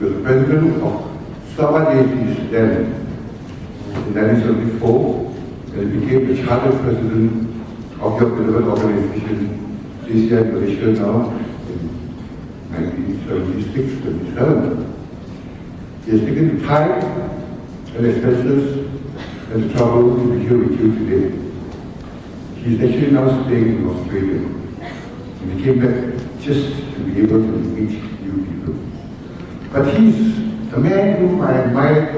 He was president of Sabah JCI then in 1974, and he became the charter president of your beloved organization, JCI Malaysia now, in 1976-77. He has taken the time and expenses and the trouble to be here with you today. He is actually now staying in Australia. And he came back just to be able to meet you people. But he's a man whom I admired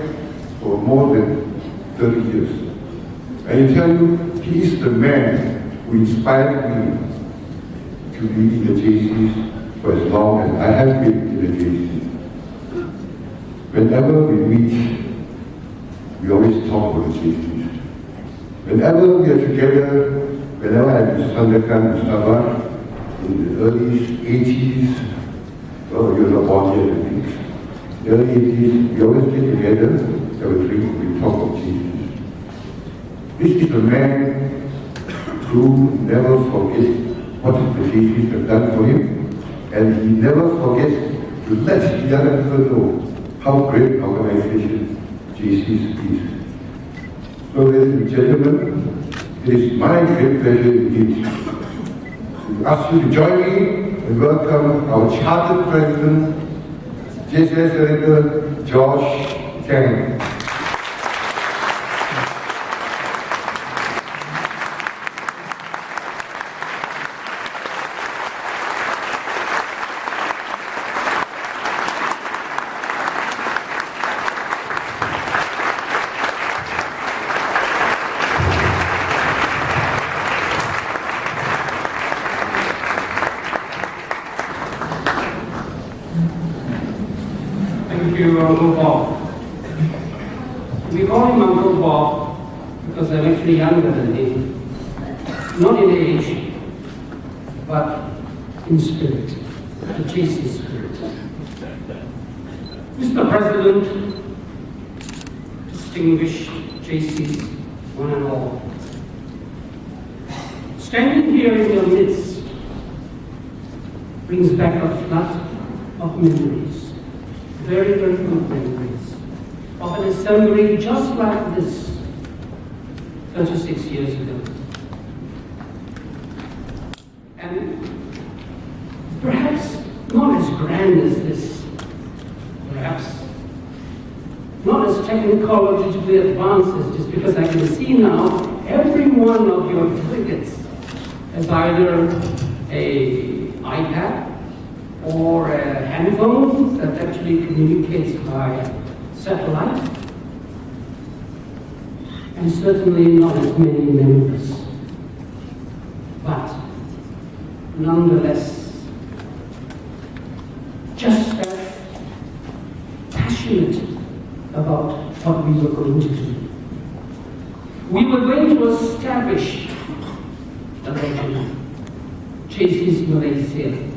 for more than 30 years. I can tell you, he is the man who inspired me to be in the JCs for as long as I have been in the JCs. Whenever we meet, we always talk about the JCs. Whenever we are together, whenever I was Sandakan in Sabah, in the early 80s, well, you were not born yet, I think. In the early 80s, we always get together, have a drink, we talk about JCs. This is a man who never forgets what the JCs have done for him, and he never forgets to let the other people know how great an organization JCs is. So, ladies and gentlemen, it is my great pleasure indeed to ask you to join me and welcome our chartered president, JCI Senator George Chang. Thank you, Uncle Bob. We call him Uncle Bob because I'm actually younger than him. Not in age, but in spirit, the JC spirit. Mr. President, distinguished JCs, one and all, standing here in your midst brings back a flood of memories. Very, very good memories of an assembly just like this 36 years ago. And perhaps not as grand as this, perhaps not as technologically advanced as this, because I can see now every one of your delegates has either an iPad or a handphone that actually communicates by satellite, and certainly not as many members. But nonetheless, just as passionate about what we were going to do. We were going to establish the legend, JCI Malaysia.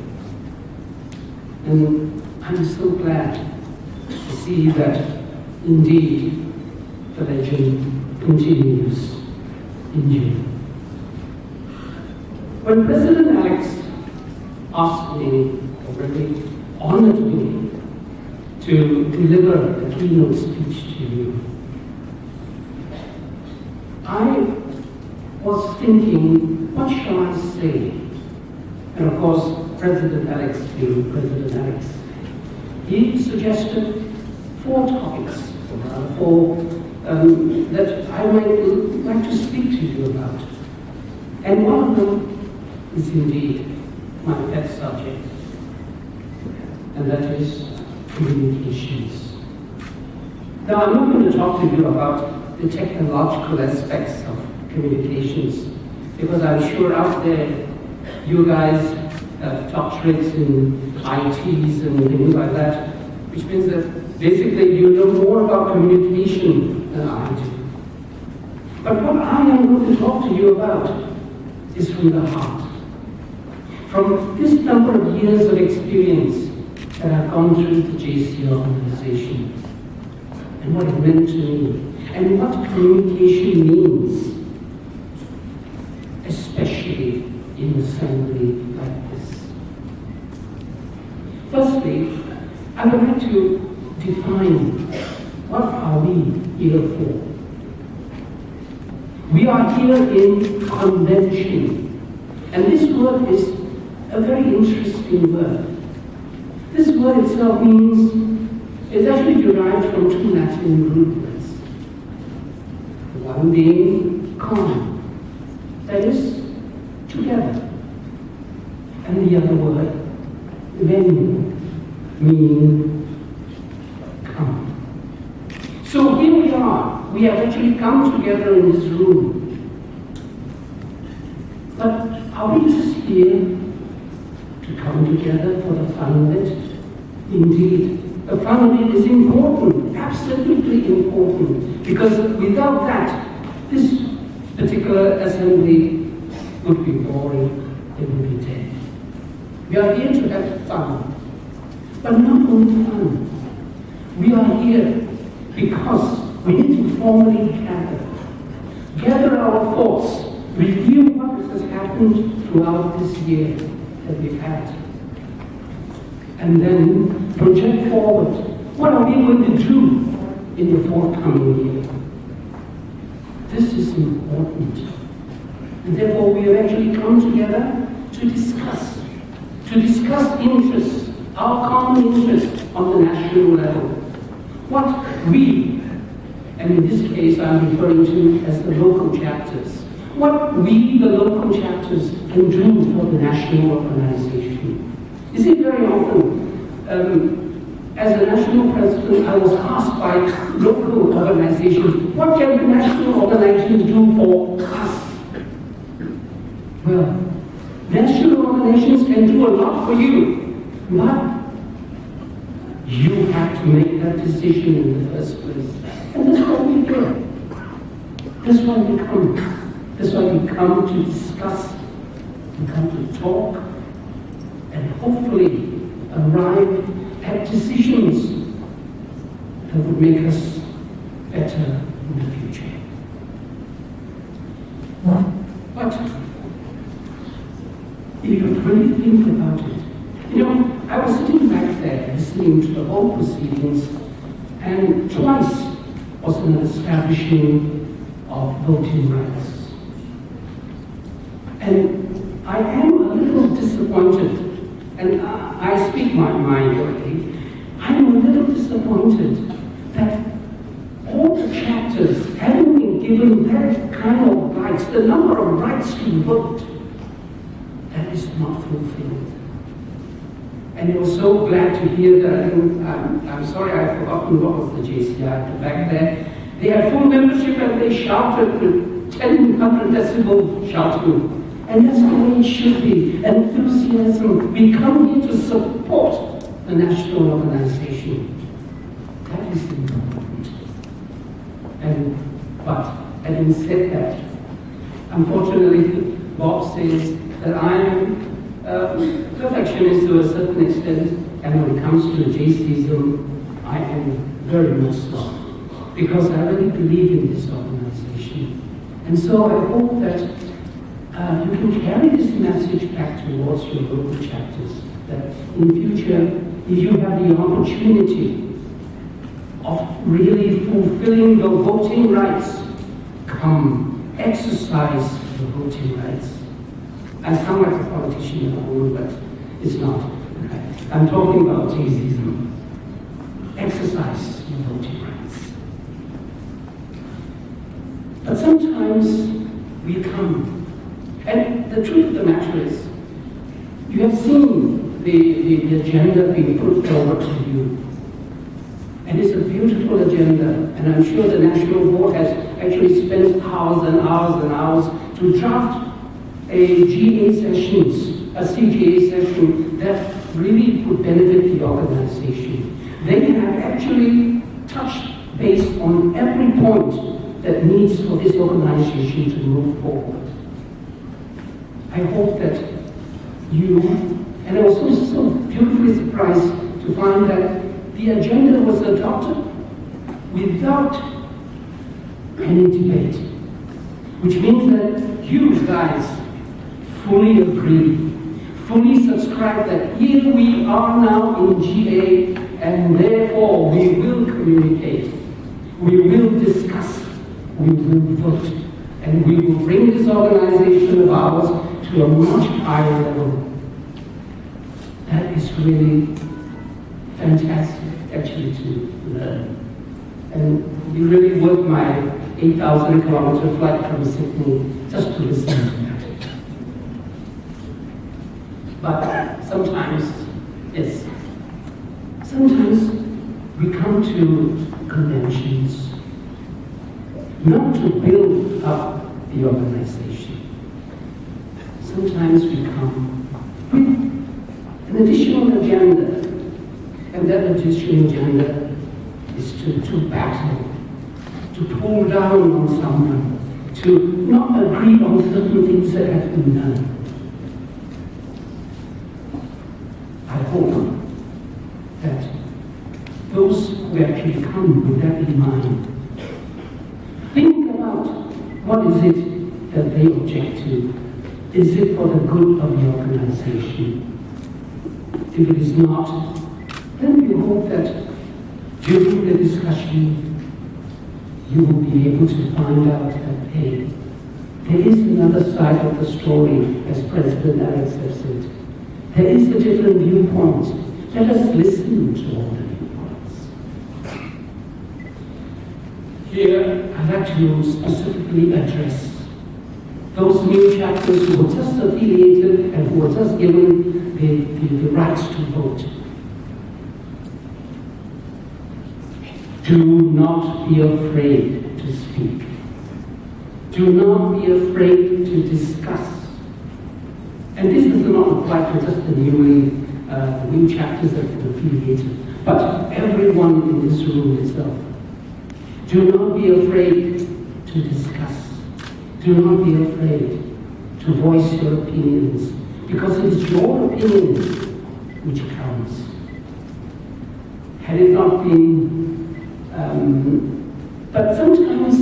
And I'm so glad to see that indeed the legend continues in you. When President Alex asked me, or really honored me, to deliver a keynote speech to you, I was thinking, what shall I say? And of course, President Alex being President Alex, he suggested 4 topics, that I might like to speak to you about. And one of them is indeed my pet subject, and that is communications. Now, I'm not going to talk to you about the technological aspects of communications, because I'm sure out there you guys have doctorates in ITs and things like that, which means that basically you know more about communication than I do. But what I am going to talk to you about is from the heart. From this number of years of experience that I've gone through the JCI organization, and what it meant to me, and what communication means, especially in an assembly like this. Firstly, I I would like to define what are we here for. We are here in convention, and this word is a very interesting word. This word itself is actually derived from two Latin root words. One being con, that is, together. And the other word, venue, meaning come. So here we are. We have actually come together in this room. But are we just here to come together for the fun of it? Indeed, the fun of it is important, absolutely important, because without that, this particular assembly would be boring, it would be dead. We are here to have fun, but not only fun. We are here because we need to formally gather our thoughts, review what has happened throughout this year that we've had, and then project forward. What are we going to do in the forthcoming year? This is important. And therefore we have actually come together to discuss interests, our common interests on the national level. What we, and in this case I'm referring to as the local chapters, what we, the local chapters, can do for the national organization. You see, very often, as a national president, I was asked by local organizations, what can the national organizations do for us? Well, national organizations can do a lot for you, but you have to make that decision in the first place. And that's what we do. That's why we come. That's why we come to discuss, we come to talk, and hopefully arrive at decisions that would make us better in the future. But if you really think about it, I was sitting back there listening to the whole proceedings, and twice was an establishing of voting rights. And I am a little disappointed, and I speak my mind already. I'm a little disappointed that all the chapters haven't been given that kind of rights, the number of rights to vote, that is not fulfilled. And I was so glad to hear that. I'm sorry I've forgotten what was the JCI back there. They had full membership and they shouted with 1,000 decibel shouting. And that's the way it should be. Enthusiasm. We come here to support the national organization. That is important. But having said that, unfortunately, Bob says that I am perfectionist to a certain extent, and when it comes to JCism, I am very much so, because I really believe in this organization. And so I hope that you can carry this message back towards your local chapters, that in future, if you have the opportunity of really fulfilling your voting rights, come exercise your voting rights. I sound like a politician at all, but it's not. I'm talking about JCism. Exercise your voting rights. But sometimes we come, and the truth of the matter is, you have seen the agenda being put forward to you. And it's a beautiful agenda, and I'm sure the National Board has actually spent hours and hours and hours to draft a GA sessions, a CGA session that really would benefit the organization. They have actually touched base on every point that needs for this organization to move forward. I hope that you, and I was so beautifully surprised to find that the agenda was adopted without any debate, which means that you guys fully agree, fully subscribe that here we are now in GA, And therefore, we will communicate, we will discuss, we will vote, and we will bring this organization of ours to a much higher level. That is really fantastic, actually, to learn. And we really worth my 8,000 kilometer flight from Sydney just to listen to that. But sometimes, yes, sometimes we come to conventions not to build up the organization. Sometimes we come with an additional agenda, and that additional agenda is to battle, to pull down on someone, to not agree on certain things that have been done. I hope that those who actually come with that in mind think about what is it that they object to. Is it for the good of the organization? If it is not, then we hope that during the discussion you will be able to find out that, hey, there is another side of the story, as President Alex has said. There is a different viewpoint. Let us listen to all the viewpoints. Here, I'd like to specifically address those new chapters who were just affiliated and who were just given the right to vote. Do not be afraid to speak. Do not be afraid to discuss. And this does not apply to just the new chapters that were affiliated, but everyone in this room itself. Do not be afraid to discuss. Do not be afraid to voice your opinions, because it is your opinion which counts. Had it not been but sometimes,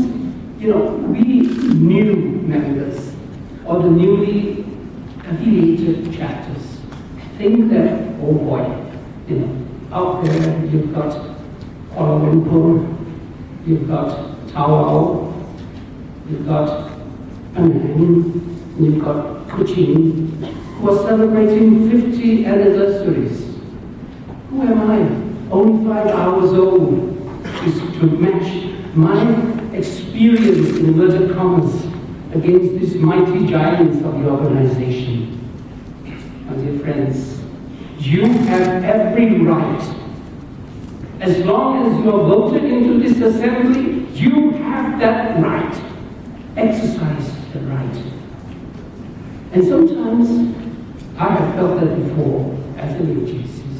we new members or the newly affiliated chapters think that, oh boy, out there you've got Kuala Lumpur, you've got Tawau, you've got Penang, you've got Kuching, who are celebrating 50 anniversaries. Who am I? Only 5 hours old. Is to match my experience, in inverted commas, against these mighty giants of the organization. My dear friends, you have every right. As long as you are voted into this assembly, you have that right. Exercise the right. And sometimes, I have felt that before as an AGCs.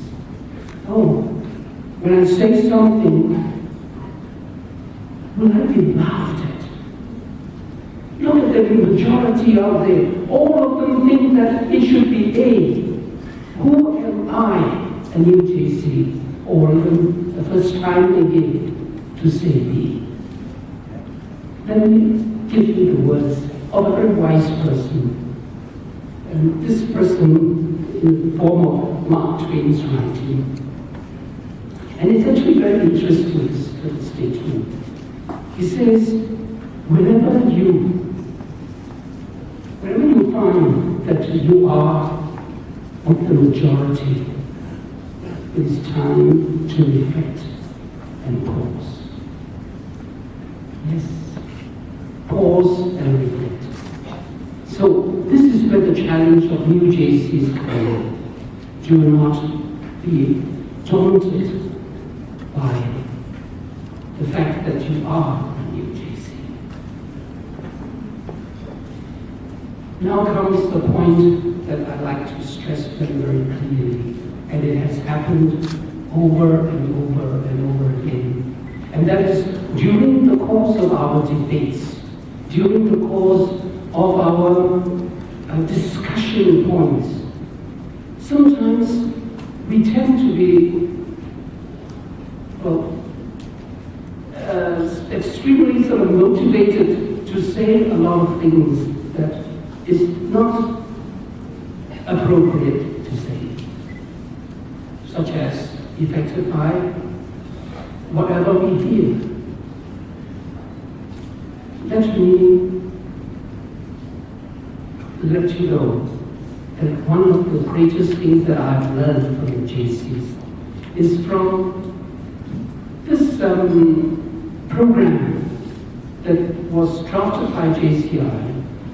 Oh, when I say something, will I be laughed at? Look at the majority out there. All of them think that it should be A. Who am I, a new JC, or even the first time again, to say B? Let me give you the words of a very wise person. And this person in the form of Mark Twain's writing. And it's actually very interesting, this statement. He says, whenever you find that you are with the majority, it is time to reflect and pause. Yes, pause and reflect. So this is where the challenge of new JCs come in. Do not be daunted by the fact that you are a new JC. Now comes the point that I'd like to stress very, very clearly, and it has happened over and over and over again. And that is during the course of our debates, during the course of our discussion points, sometimes we tend to be, extremely sort of motivated to say a lot of things that is not appropriate to say, such as affected by whatever we hear. Let me let you know that one of the greatest things that I've learned from the JCs is from this program that was drafted by JCI,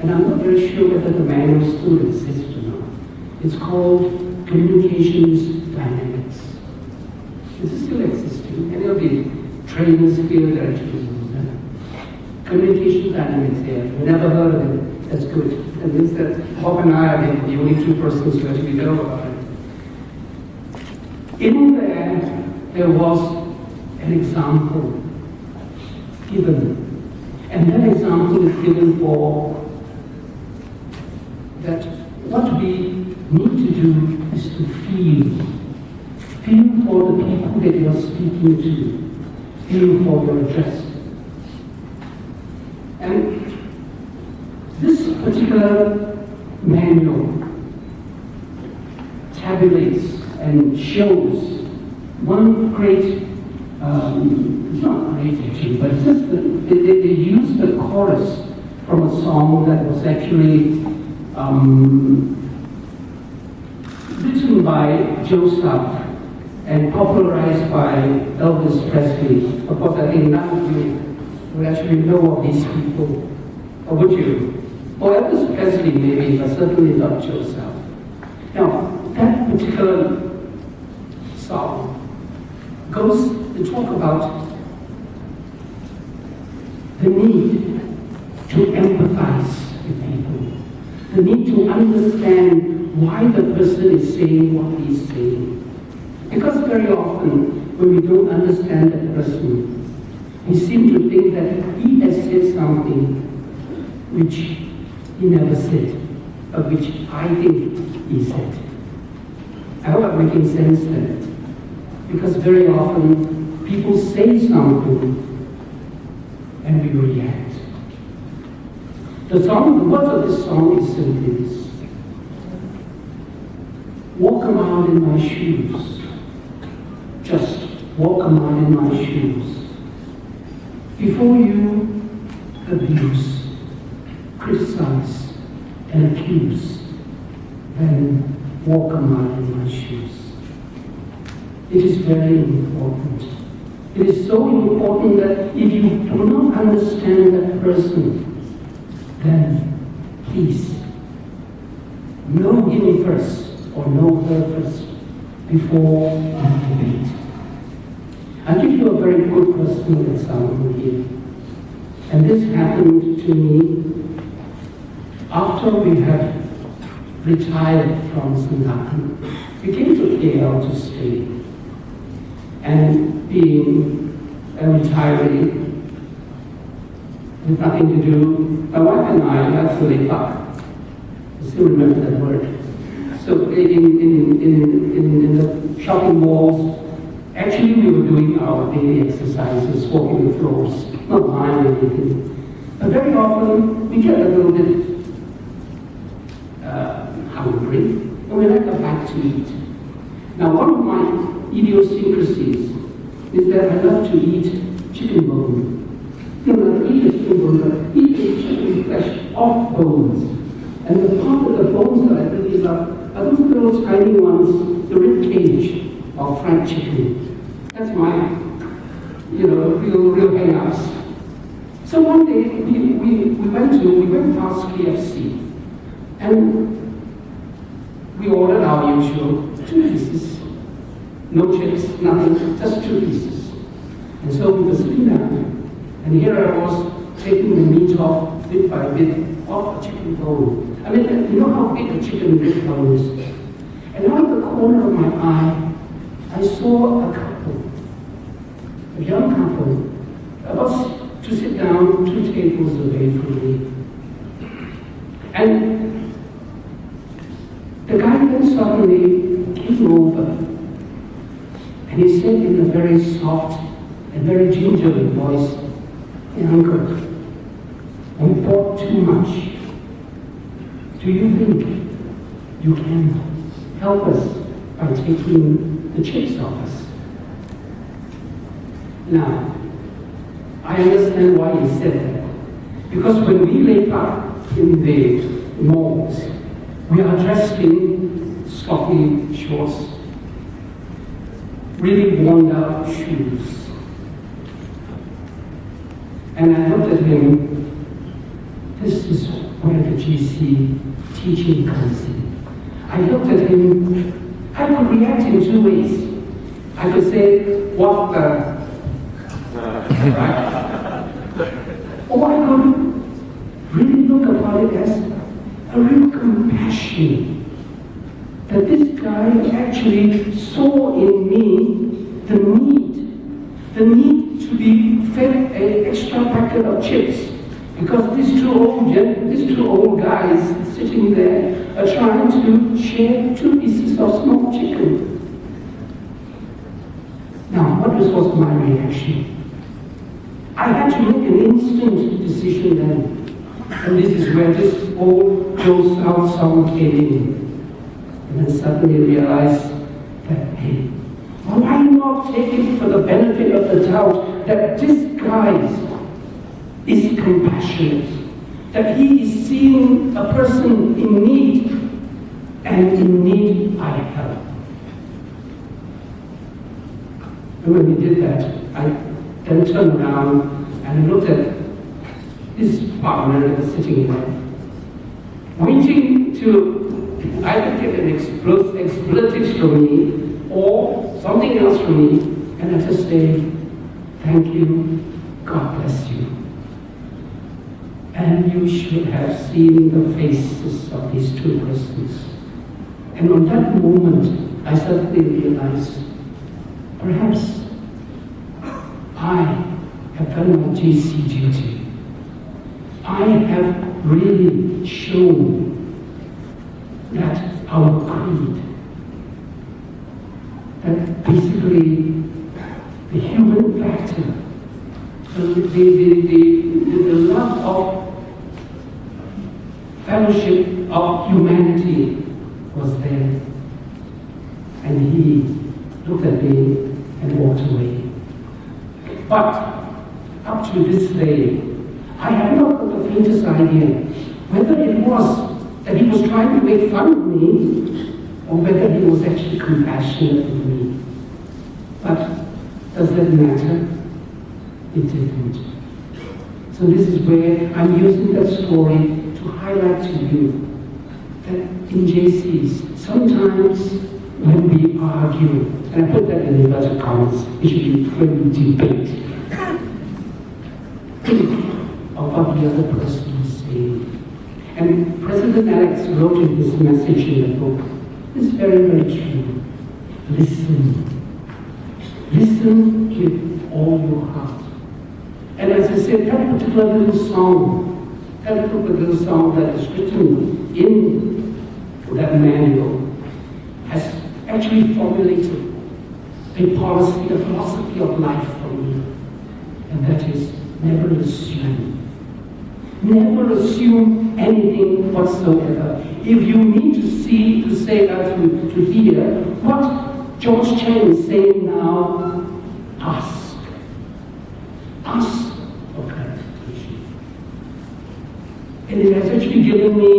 and I'm not very sure whether the manual still exists or not. It's called Communications Dynamics. Is it still existing? And there'll be trainers here that actually use that. Communication Dynamics here. I've never heard of it. That's good. That means that Bob and I are the only two persons who actually know about it. In there was an example given. And that example is given for that what we need to do is to feel. Feel for the people that you are speaking to. Feel for your address. And this particular manual tabulates and shows one great, it's not great actually, but it's just that they used the chorus from a song that was actually written by Joseph and popularized by Elvis Presley. Of course, I think none of you would actually know of these people, or would you? Or Elvis Presley maybe, but certainly not Joseph. Now, that particular song goes to talk about the need to empathize with people, the need to understand why the person is saying what he's saying. Because very often, when we don't understand that person, we seem to think that he has said something which he never said, but which I think he said. I hope I'm making sense there. Because very often, people say something and we react. The words of this song is simply this. Walk around in my shoes. Just walk around in my shoes. Before you abuse, criticize, and accuse, then walk around in my shoes. It is very important. It is so important that if you do not understand that person, then please know him first or know her first before you debate. I'll give you a very good personal example here. And this happened to me after we had retired from Singapore. We came to KL to stay. And being a retiree with nothing to do, my wife and I had to live up. I still remember that word. So in the shopping malls, actually we were doing our daily exercises, walking the floors, not lying or anything. But very often we get a little bit hungry, and we like a bite to eat. Now one of my idiosyncrasies is that I love to eat chicken bone. You know, not eat a chicken bone, but eat the chicken flesh off bones. And the part of the bones that I really love are those little tiny ones, the rib cage of fried chicken. That's my, real hang-ups. So one day we went past KFC, and we ordered our usual 2 pieces. No chips, nothing, just 2 pieces. And so we were sitting down, and here I was taking the meat off bit by bit off a chicken bone. I mean, you know how big a chicken rib bone is? And out of the corner of my eye, I saw a couple, a young couple, about to sit down 2 tables away from me. And the guy then suddenly came over, and he said in a very soft and very gingerly voice, "Hey, uncle, we bought too much. Do you think you can help us by taking the chips off us?" Now, I understand why he said that. Because when we lay up in the malls, we are dressed in sloppy shorts, really worn out shoes. And I looked at him, this is where the GC teaching comes in. I looked at him, I could react in two ways. I could say, what the, right? Or I could really look upon it as a real compassion that this guy actually saw in me the need to be fed an extra packet of chips, because these two old guys sitting there are trying to share 2 pieces of smoked chicken. Now, what was my reaction? I had to make an instant decision then, and this is where this old Joe South song came in, and then suddenly realized that, hey, why not take it for the benefit of the doubt that this guy is compassionate, that he is seeing a person in need, and in need I help. And when we did that, I then turned around and looked at his partner that was sitting there, waiting to either get an expletive from me or something else from me, and I just say, thank you, God bless you. And you should have seen the faces of these two persons. And on that moment, I suddenly realized, perhaps I have done my GC duty. I have really shown that our creed, that basically the human factor, the love of fellowship of humanity was there. And he looked at me and walked away. But up to this day, I have not got the faintest idea whether it was that he was trying to make fun of me or whether he was actually compassionate with me. But does that matter? It didn't. So this is where I'm using that story to highlight to you that in JCs, sometimes when we argue, and I put that in inverted commas, it should be when we debate, think of what the other person is saying. And President Alex wrote in his message in the book, it's very, very true. Listen. Listen with all your heart. And as I said, that particular little song that is written in that manual has actually formulated a policy, a philosophy of life for me. And that is never assume. Never assume anything whatsoever. If you need to hear what George Chang is saying now, ask. Ask for clarification. And it has actually given me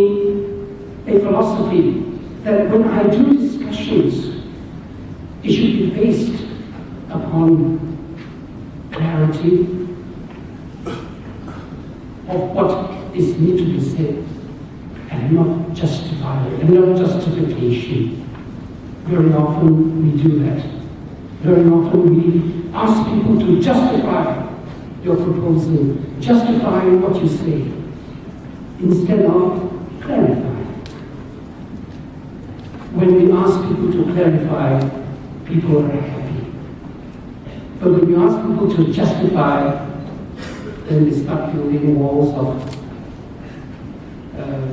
a philosophy that when I do discussions, it should be based upon clarity of what is need to be said, and not justification. Very often we do that. Very often we ask people to justify your proposal, justify what you say, instead of clarify. When we ask people to clarify, people are happy. But when we ask people to justify, then they start building walls of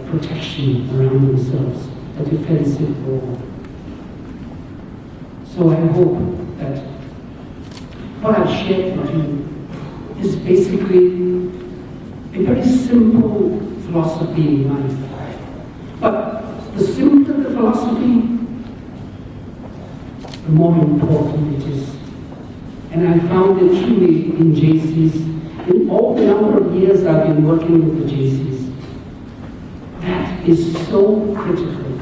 protection around themselves, a defensive wall. So I hope that what I've shared with you is basically a very simple philosophy in life. But the simpler the philosophy, the more important it is. And I found it truly in JCs, in all the number of years I've been working with the JCs, that is so critical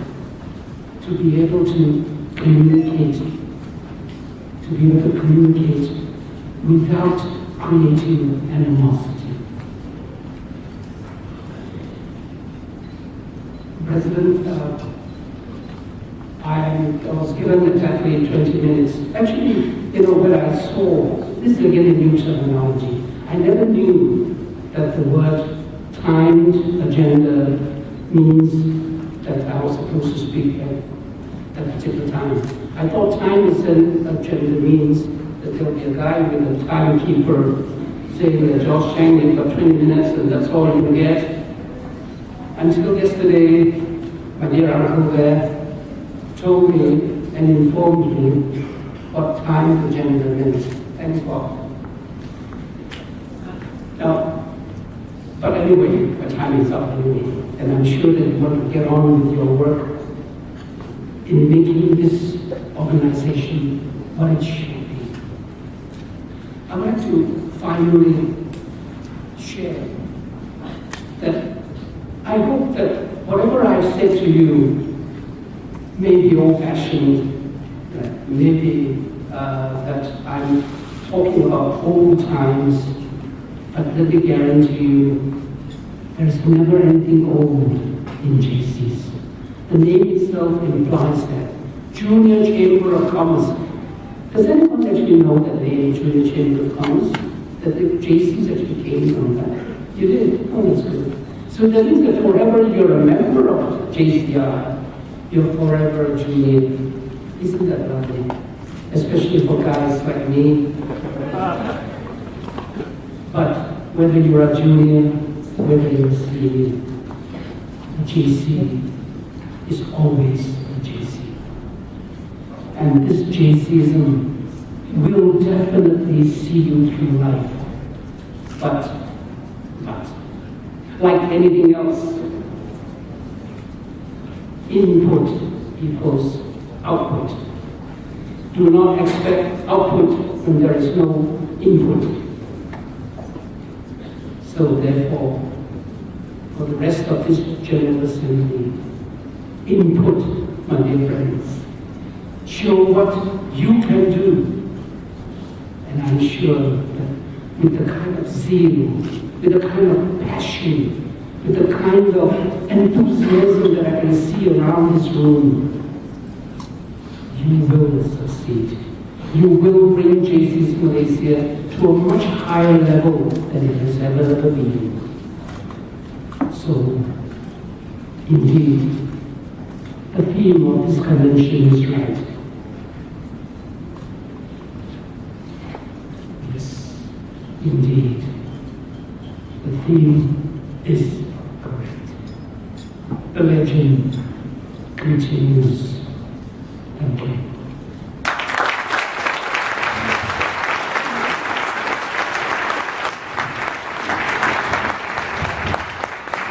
to be able to communicate, without creating animosity. President, I was given exactly 20 minutes. Actually, when I saw, this is again a new terminology, I never knew that the word timed agenda means that I was supposed to speak at that particular time. I thought timed agenda means that there'll be a guy with a timekeeper saying that George Chang, you've got 20 minutes and that's all you can get. Until yesterday, my dear uncle there told me and informed me what time agenda meant. Thanks God. Now, but anyway, my time is up anyway, and I'm sure that you want to get on with your work in making this organization what it should be. I would like to finally share that I hope that whatever I said to you may be old-fashioned, maybe that I'm talking about old times, but let me guarantee you, there's never anything old in JCs. The name itself implies that. Junior Chamber of Commerce. Does anyone actually know that name, Junior Chamber of Commerce? That the JCs actually came from that? You did? Oh, that's good. So that means that forever you're a member of JCI, you're forever a junior. Isn't that lovely? Especially for guys like me. But whether you're a junior, whether you're a senior, a JC is always a JC. And this JCism will definitely see you through life. But, like anything else, input equals output. Do not expect output when there is no input. So therefore, for the rest of this General Assembly, input, my dear friends. Show what you can do. And I'm sure that with the kind of zeal, with the kind of passion, with the kind of enthusiasm that I can see around this room, you will succeed. You will bring JCI Malaysia to a much higher level than it has ever been. So, indeed, the theme of this convention is right. Yes, indeed, the theme is correct. The legend